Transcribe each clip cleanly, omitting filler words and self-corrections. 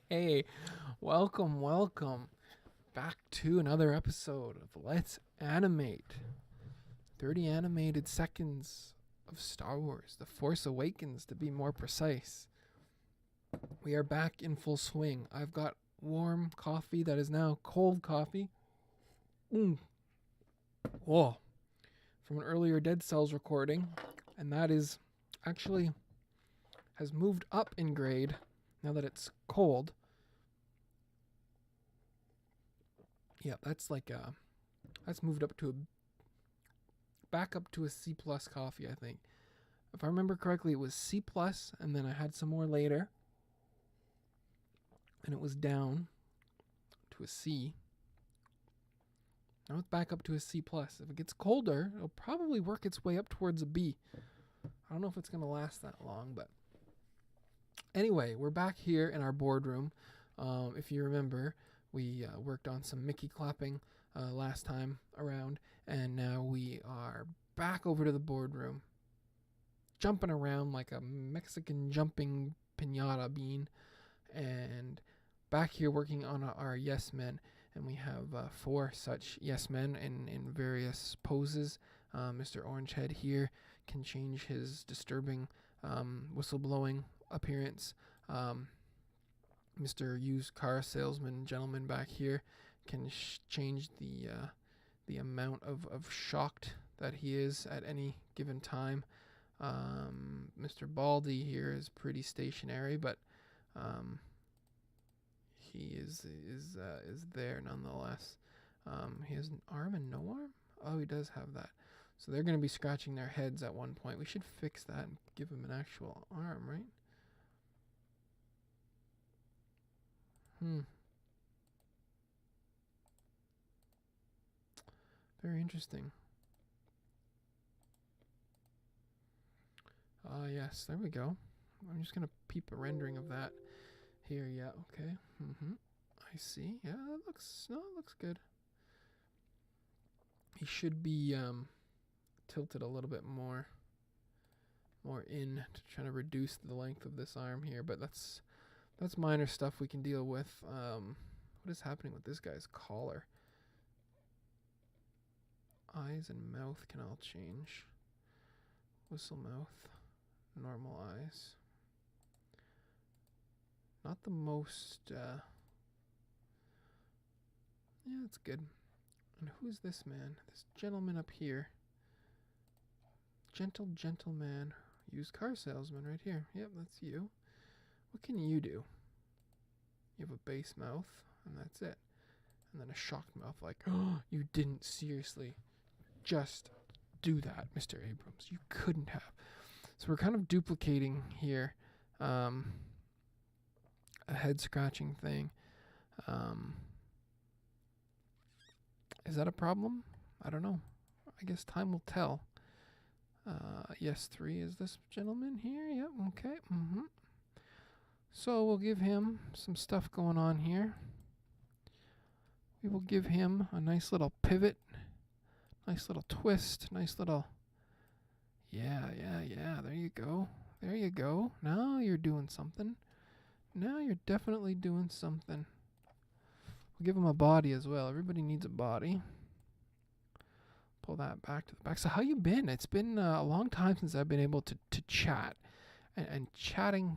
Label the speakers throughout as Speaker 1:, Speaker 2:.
Speaker 1: Hey, welcome back to another episode of Let's Animate. 30 animated seconds of Star Wars, The Force Awakens to be more precise. We are back in full swing. I've got warm coffee that is now cold coffee. Oh, from an earlier Dead Cells recording, and that is actually has moved up in grade now that it's cold. Yeah, that's moved up to a back up to a C plus coffee, I think. If I remember correctly, it was C plus, and then I had some more later, and it was down to a C. Now it's back up to a C plus. If it gets colder, it'll probably work its way up towards a B. I don't know if it's gonna last that long, but anyway, we're back here in our boardroom. If you remember, we worked on some Mickey clapping last time around, and now we are back over to the boardroom, jumping around like a Mexican jumping pinata bean, and back here working on our yes men. And we have four such yes men in various poses. Mr. Orangehead here can change his disturbing whistleblowing appearance. Mr. Used car salesman gentleman back here can change the amount of shocked that he is at any given time. Mr. Baldy here is pretty stationary, but he is there nonetheless. He has an arm and no arm. Oh, he does have that. So they're going to be scratching their heads at one point. We should fix that and give him an actual arm, right? Very interesting. Yes, there we go. I'm just gonna peep a rendering of that here. Yeah, okay. I see. Yeah, that looks good. He should be tilted a little bit more in to try to reduce the length of this arm here, but that's minor stuff we can deal with. What is happening with this guy's collar? Eyes and mouth can all change. Whistle mouth, normal eyes. Not the most. Yeah, that's good. And who's this man? This gentleman up here. Gentleman. Used car salesman right here. Yep, that's you. What can you do? You have a base mouth, and that's it. And then a shocked mouth, like, oh, you didn't seriously just do that, Mr. Abrams. You couldn't have. So we're kind of duplicating here a head scratching thing. Is that a problem? I don't know. I guess time will tell. Yes, 3 is this gentleman here. Yep, okay. So we'll give him some stuff going on here. We will give him a nice little pivot, nice little twist, nice little. Yeah. There you go. There you go. Now you're doing something. Now you're definitely doing something. We'll give him a body as well. Everybody needs a body. Pull that back to the back. So how you been? It's been a long time since I've been able to chat. And chatting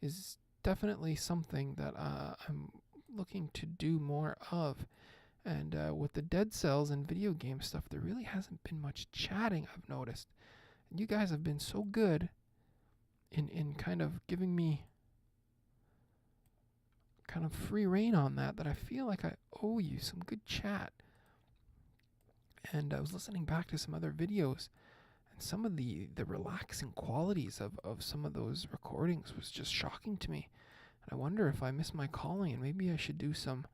Speaker 1: is definitely something that I'm looking to do more of. And with the Dead Cells and video game stuff, there really hasn't been much chatting, I've noticed. And you guys have been so good in kind of giving me kind of free reign on that I feel like I owe you some good chat. And I was listening back to some other videos, and some of the relaxing qualities of some of those recordings was just shocking to me. And I wonder if I miss my calling, and maybe I should do some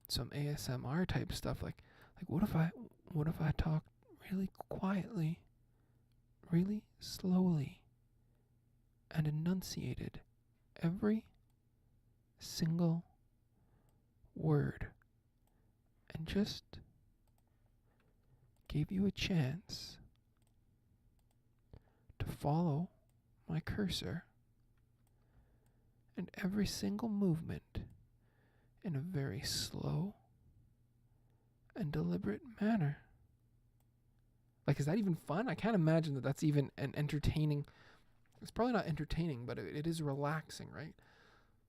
Speaker 1: ASMR type stuff. Like what if I talked really quietly, really slowly, and enunciated every single word, and just gave you a chance to follow my cursor and every single movement in a very slow and deliberate manner. Like, is that even fun? I can't imagine that that's even an entertaining. It's probably not entertaining, but it is relaxing, right?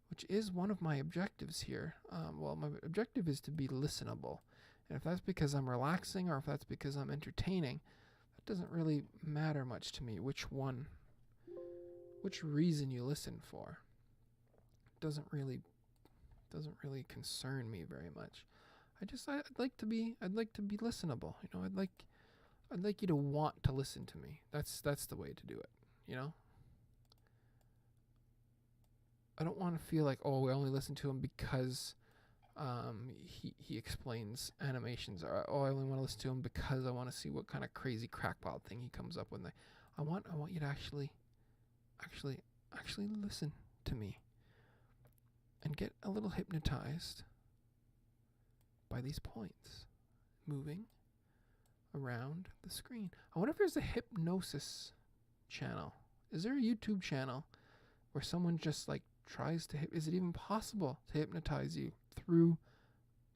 Speaker 1: Which is one of my objectives here. Well, my objective is to be listenable. And if that's because I'm relaxing or if that's because I'm entertaining, that doesn't really matter much to me which reason you listen for. Doesn't really concern me very much. I'd like to be listenable. I'd like you to want to listen to me. That's the way to do it. I don't want to feel like, oh, we only listen to him because he explains animations, or oh, I only want to listen to him because I want to see what kind of crazy crackpot thing he comes up with. I want you to actually listen to me and get a little hypnotized by these points moving around the screen. I wonder if there's a hypnosis channel. Is there a YouTube channel where someone just like tries to is it even possible to hypnotize you through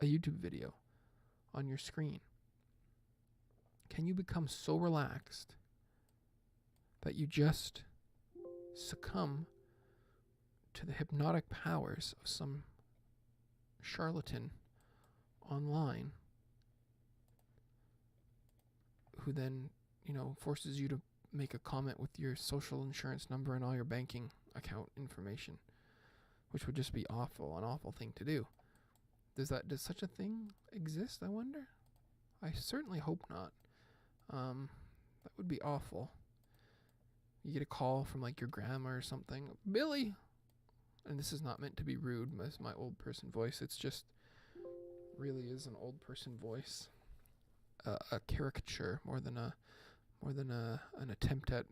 Speaker 1: a YouTube video on your screen? Can you become so relaxed that you just succumb to the hypnotic powers of some charlatan online who then, forces you to make a comment with your social insurance number and all your banking account information, which would just be an awful thing to do. Does such a thing exist, I wonder? I certainly hope not. That would be awful. You get a call from like your grandma or something. Billy! And this is not meant to be rude as my old person voice. It's just really is an old person voice. A caricature more than an attempt at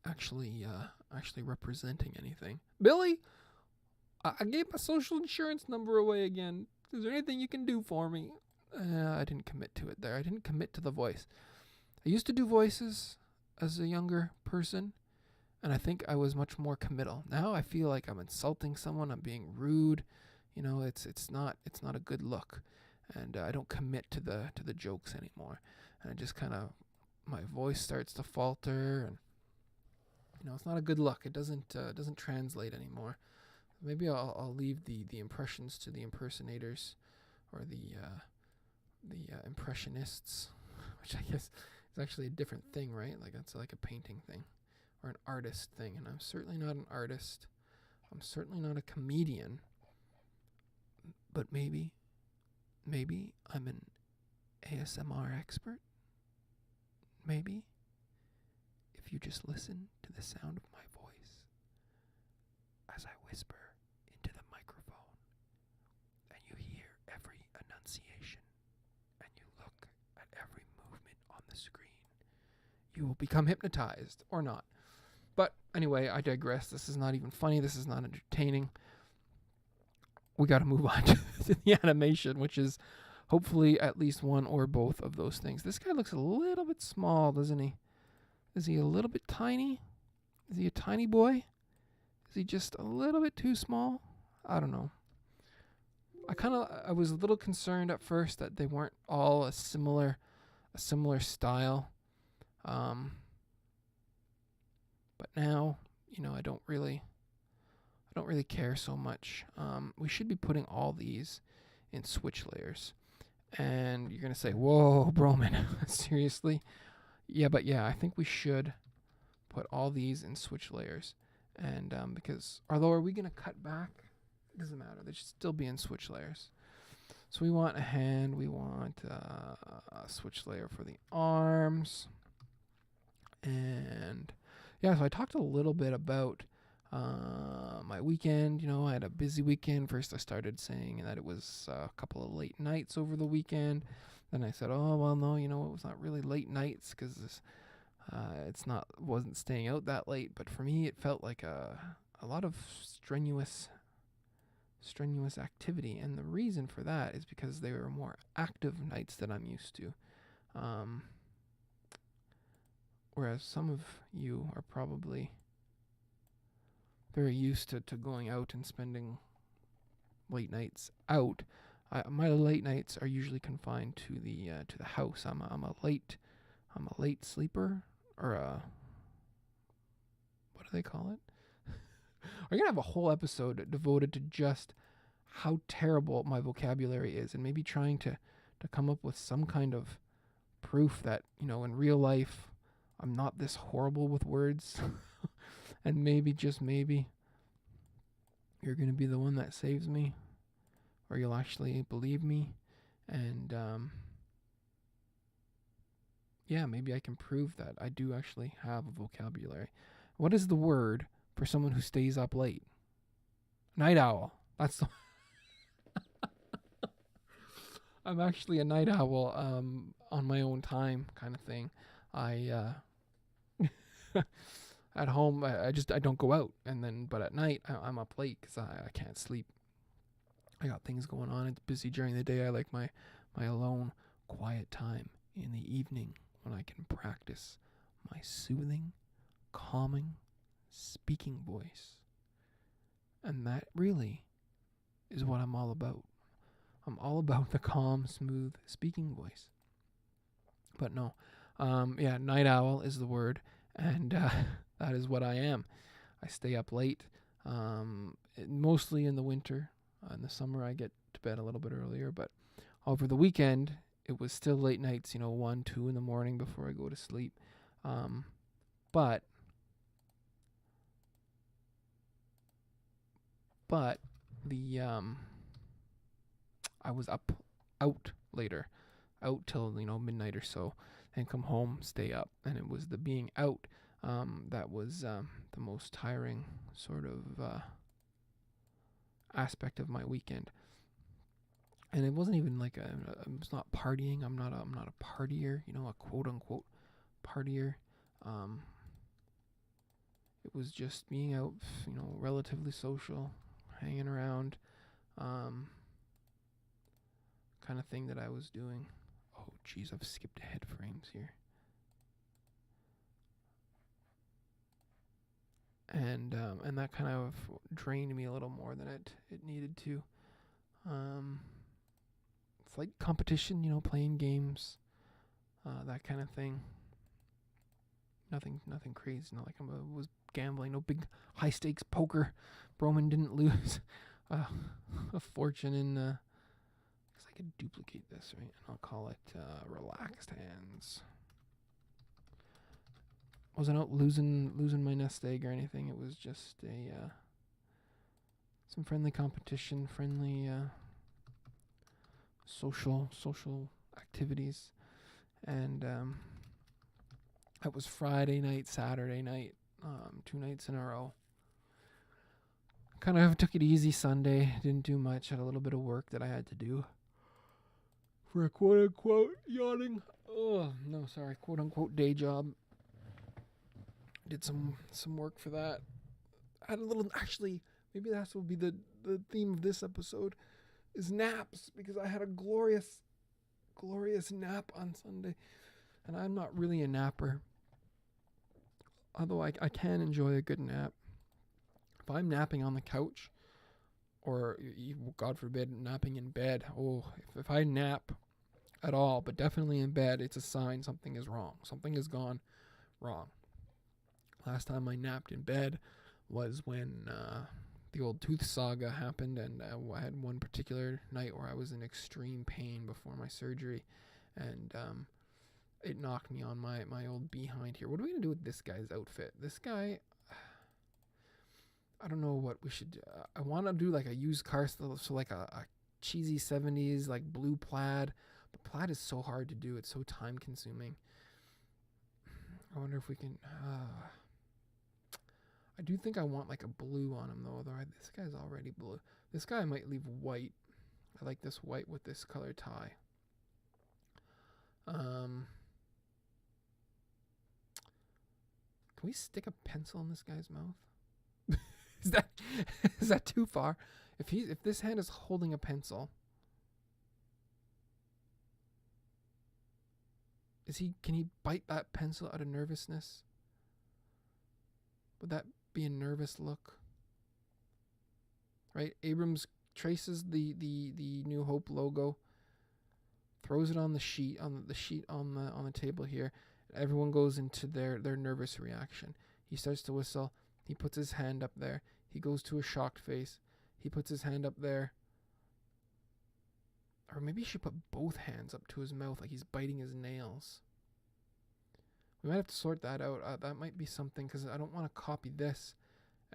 Speaker 1: actually representing anything. Billy, I gave my social insurance number away again. Is there anything you can do for me? I didn't commit to it there. I didn't commit to the voice. I used to do voices as a younger person, and I think I was much more committal. Now I feel like I'm insulting someone. I'm being rude. It's not a good look, and I don't commit to the jokes anymore. And I just kind of, my voice starts to falter, and it's not a good look. It doesn't translate anymore. Maybe I'll leave the impressions to the impersonators or the impressionists, which I guess is actually a different thing, right? Like that's like a painting thing or an artist thing, and I'm certainly not an artist. I'm certainly not a comedian. But maybe I'm an ASMR expert. Maybe if you just listen to the sound of my voice as I whisper into the microphone, and you hear every enunciation, and you look at every movement on the screen, you will become hypnotized, or not. But anyway, I digress. This is not even funny. This is not entertaining. We got to move on to the animation, which is hopefully at least one or both of those things. This guy looks a little bit small, doesn't he? Is he a little bit tiny? Is he a tiny boy? Is he just a little bit too small? I don't know. I was a little concerned at first that they weren't all a similar style. But now, I don't really care so much. We should be putting all these in switch layers. And you're going to say, whoa, Broman, seriously? Yeah, I think we should put all these in switch layers. And because, although are we going to cut back? It doesn't matter. They should still be in switch layers. So we want a hand. We want a switch layer for the arms. And yeah, so I talked a little bit about my weekend. I had a busy weekend. First I started saying that it was a couple of late nights over the weekend. Then I said, oh, well, no, it was not really late nights because wasn't staying out that late. But for me, it felt like a lot of strenuous activity. And the reason for that is because they were more active nights than I'm used to. Whereas some of you are probably very used to going out and spending late nights out. My late nights are usually confined to the house. I'm a late sleeper, or what do they call it? We're gonna have a whole episode devoted to just how terrible my vocabulary is, and maybe trying to come up with some kind of proof that, in real life I'm not this horrible with words. And maybe, just maybe, you're gonna be the one that saves me, or you'll actually believe me, and yeah, maybe I can prove that I do actually have a vocabulary. What is the word for someone who stays up late? Night owl. That's the I'm actually a night owl, on my own time kind of thing. I at home I don't go out, but at night I'm up late because I can't sleep. I got things going on. It's busy during the day. I like my alone, quiet time in the evening when I can practice my soothing, calming, speaking voice. And that really is what I'm all about. I'm all about the calm, smooth speaking voice. But no, night owl is the word, and that is what I am. I stay up late, mostly in the winter. In the summer, I get to bed a little bit earlier, but over the weekend, it was still late nights, 1, 2 in the morning before I go to sleep. But the I was out later, out till midnight or so, and come home, stay up, and it was the being out that was the most tiring sort of aspect of my weekend. And it wasn't even like I was not partying. I'm not a partier, a quote unquote partier. It was just being out, relatively social, hanging around, kind of thing that I was doing. Oh, geez, I've skipped ahead frames here. And that kind of drained me a little more than it needed to. It's like competition, playing games, that kind of thing. Nothing crazy. Not like I was gambling. No big high stakes poker. Broman didn't lose a fortune in. Because I could duplicate this, right? And I'll call it relaxed hands. Wasn't out losing my nest egg or anything. It was just some friendly competition, friendly social activities, and it was Friday night, Saturday night, 2 nights in a row. Kind of took it easy Sunday. Didn't do much. Had a little bit of work that I had to do for a quote unquote quote unquote day job. Did some work for that. Had a little, actually, maybe that will be the theme of this episode, is naps, because I had a glorious nap on Sunday, and I'm not really a napper, although I can enjoy a good nap. If I'm napping on the couch, or God forbid napping in bed, if I nap at all, but definitely in bed, it's a sign something is wrong. Something has gone wrong. Last time I napped in bed was when the old tooth saga happened, and I had one particular night where I was in extreme pain before my surgery, and it knocked me on my old behind here. What are we going to do with this guy's outfit? This guy, I don't know what we should do. I want to do like a used car, so like a cheesy 70s, like blue plaid, but plaid is so hard to do. It's so time consuming. I wonder if we can... I do think I want like a blue on him though. This guy's already blue. This guy I might leave white. I like this white with this color tie. Can we stick a pencil in this guy's mouth? is that too far? If this hand is holding a pencil, can he bite that pencil out of nervousness? Would that be a nervous look? right? Abrams traces the New Hope logo, throws it on the sheet on the table here. Everyone goes into their nervous reaction. He starts to whistle. He puts his hand up there. He goes to a shocked face. He puts his hand up there. Or maybe he should put both hands up to his mouth like he's biting his nails. We might have to sort that out. That might be something, because I don't want to copy this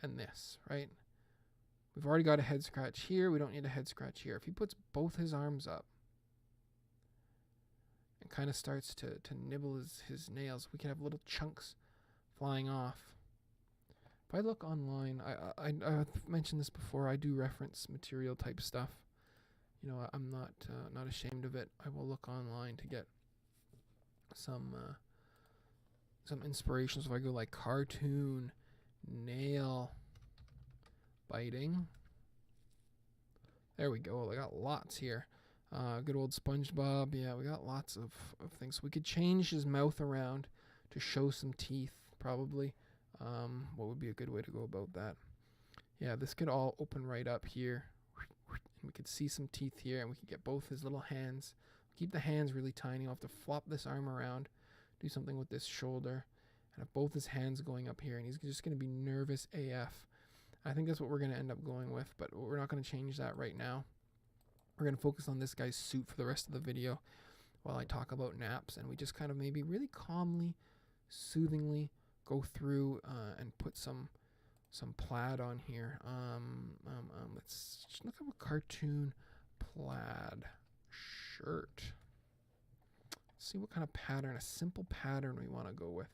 Speaker 1: and this, right? We've already got a head scratch here. We don't need a head scratch here. If he puts both his arms up and kind of starts to nibble his nails, we can have little chunks flying off. If I look online, I've mentioned this before, I do reference material type stuff. You know, I'm not ashamed of it. I will look online to get some inspiration. So if I go like cartoon, nail biting. There we go. I got lots here. Good old SpongeBob. Yeah, we got lots of things. So we could change his mouth around to show some teeth, probably. What would be a good way to go about that? Yeah, this could all open right up here. And we could see some teeth here, and we could get both his little hands. Keep the hands really tiny. I'll have to flop this arm around, do something with this shoulder, and have both his hands going up here, and he's just going to be nervous AF. I think that's what we're going to end up going with, but we're not going to change that right now. We're going to focus on this guy's suit for the rest of the video while I talk about naps, and we just kind of maybe really calmly, soothingly go through and put some plaid on here. Let's just look up a cartoon plaid shirt. See what kind of pattern, a simple pattern we want to go with.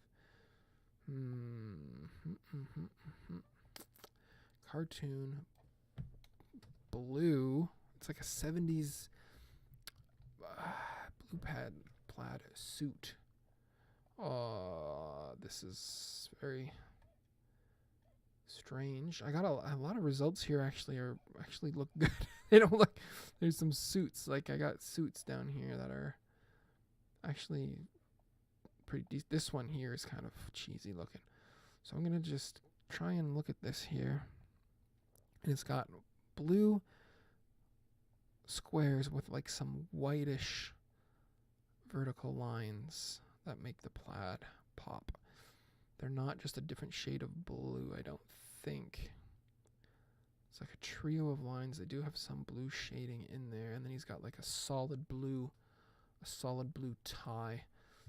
Speaker 1: Cartoon blue. It's like a 70s blue plaid suit. This is very strange. I got a lot of results here actually look good. They don't look, there's some suits, like I got suits down here that are actually pretty decent. This one here is kind of cheesy looking. So I'm going to just try and look at this here. And it's got blue squares with like some whitish vertical lines that make the plaid pop. They're not just a different shade of blue, I don't think. It's like a trio of lines. They do have some blue shading in there, and then he's got like a solid blue tie.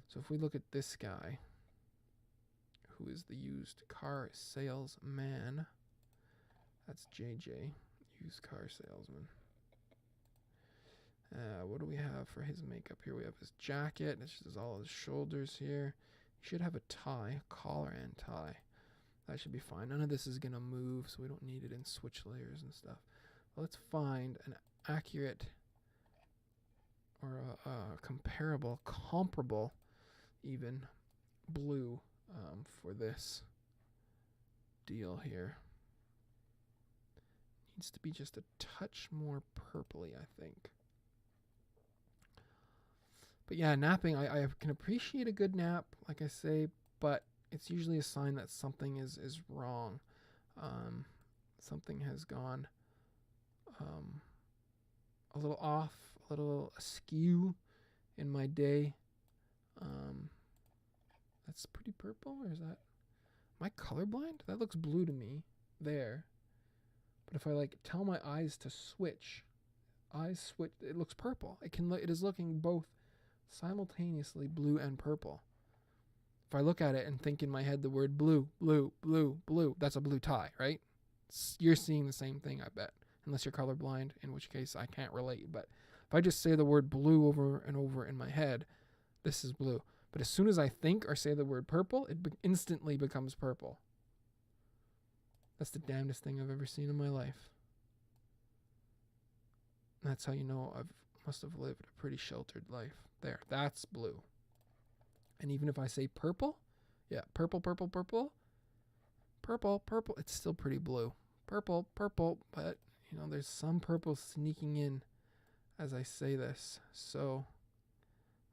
Speaker 1: So if we look at this guy, who is the used car salesman, that's JJ, used car salesman. What do we have for his makeup here? We have his jacket. It's just all his shoulders here. He should have a tie, collar and tie. That should be fine. None of this is going to move, so we don't need it in switch layers and stuff. Well, let's find an accurate or a comparable even blue for this deal here. Needs to be just a touch more purpley, I think. But yeah, napping, I can appreciate a good nap, like I say, but it's usually a sign that something is wrong. Something has gone a little off, a little askew in my day. That's pretty purple, or is that... Am I colorblind? That looks blue to me there. But if I like tell my eyes to switch, it looks purple. It is looking both simultaneously blue and purple. If I look at it and think in my head the word blue, that's a blue tie, right? You're seeing the same thing, I bet. Unless you're colorblind, in which case I can't relate. But if I just say the word blue over and over in my head, this is blue. But as soon as I think or say the word purple, it instantly becomes purple. That's the damnedest thing I've ever seen in my life. That's how you know I must have lived a pretty sheltered life. There, that's blue. And even if I say purple, yeah, purple, it's still pretty blue. Purple, but, you know, there's some purple sneaking in as I say this. So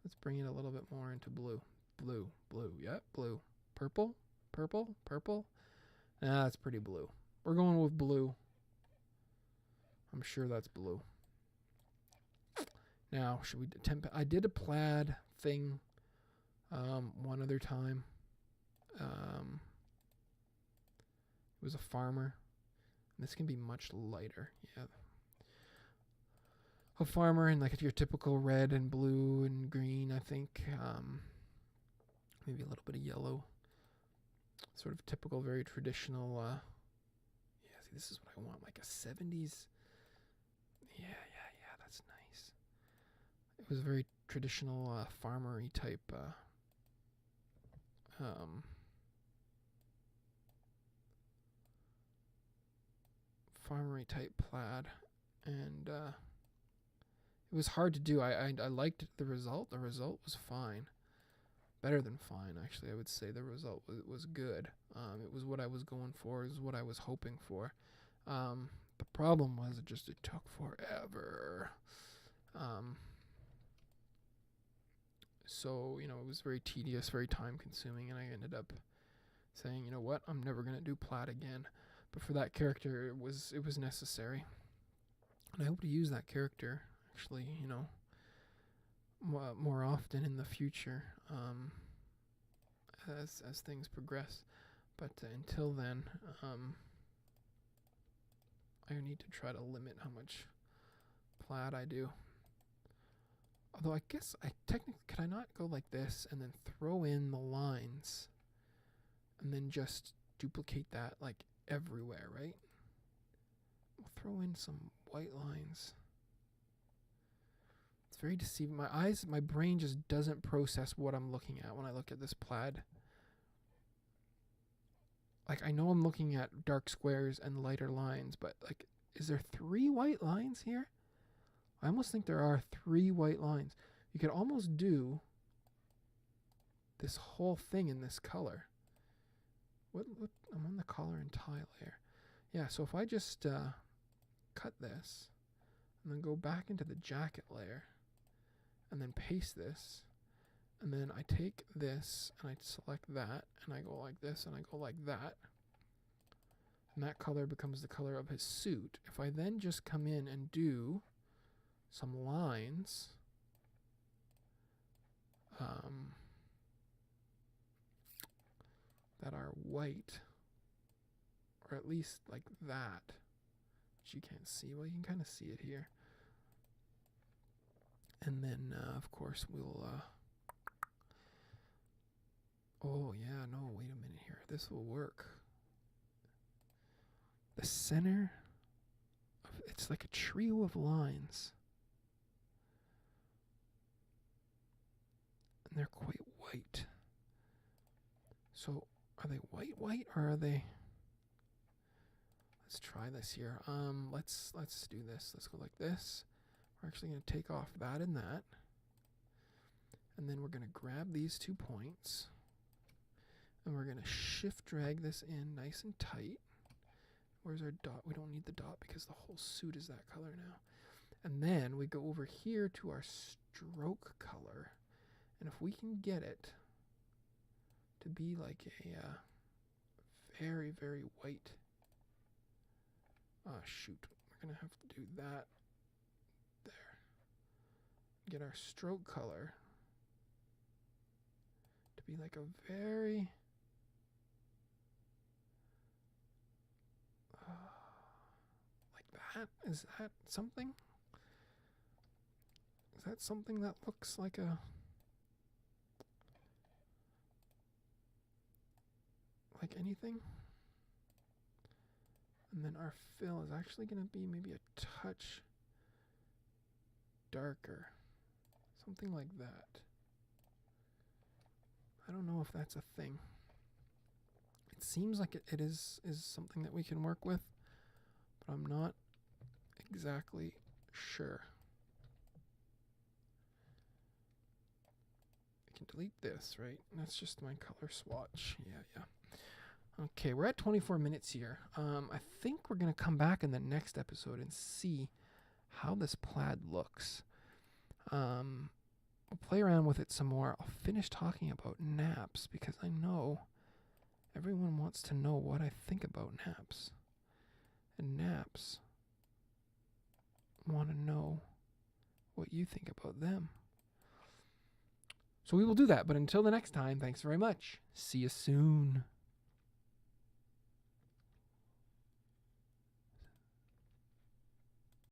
Speaker 1: let's bring it a little bit more into blue. Blue, yeah, blue. Purple. That's pretty blue. We're going with blue. I'm sure that's blue. Now, should we attempt? I did a plaid thing one other time. It was a farmer. This can be much lighter. Yeah. A farmer in like your typical red and blue and green, I think. Maybe a little bit of yellow. Sort of typical, very traditional. Yeah, see, this is what I want, like a 70s. Yeah, that's nice. It was a very traditional farmery type plaid, and it was hard to do. I liked the result. The result was fine, better than fine actually. I would say the result was good. It was what I was going for. It was what I was hoping for. The problem was it took forever. So it was very tedious, very time consuming, and I ended up saying, you know what, I'm never gonna do plaid again. But for that character, it was necessary, and I hope to use that character actually, more often in the future, as things progress. But until then, I need to try to limit how much plaid I do. Although I guess could I not go like this and then throw in the lines and then just duplicate that like everywhere, right? We'll throw in some white lines. It's very deceiving. My brain just doesn't process what I'm looking at when I look at this plaid. Like, I know I'm looking at dark squares and lighter lines, but like, is there 3 white lines here? I almost think there are 3 white lines. You could almost do this whole thing in this color. What I'm on the collar and tie layer. Yeah, so if I just cut this and then go back into the jacket layer and then paste this, and then I take this and I select that and I go like this and I go like that, and that color becomes the color of his suit. If I then just come in and do some lines, that are white, or at least like that, which you can't see. Well, you can kind of see it here. And then, of course, we'll... oh, yeah, no, wait a minute here. This will work. The center, it's like a trio of lines. And they're quite white. So, are they white, or are they... Let's try this here. Let's do this. Let's go like this. We're actually going to take off that and that. And then we're going to grab these 2 points. And we're going to shift drag this in nice and tight. Where's our dot? We don't need the dot because the whole suit is that color now. And then we go over here to our stroke color. And if we can get it to be like a very, very white. Shoot. We're going to have to do that. There. Get our stroke color to be like a very... like that? Is that something? Is that something that looks like a... like anything? And then our fill is actually going to be maybe a touch darker. Something like that. I don't know if that's a thing. It seems like it is something that we can work with, but I'm not exactly sure. I can delete this, right? And that's just my color swatch. Yeah. Okay, we're at 24 minutes here. I think we're going to come back in the next episode and see how this plaid looks. We'll play around with it some more. I'll finish talking about naps because I know everyone wants to know what I think about naps. And naps want to know what you think about them. So we will do that. But until the next time, thanks very much. See you soon.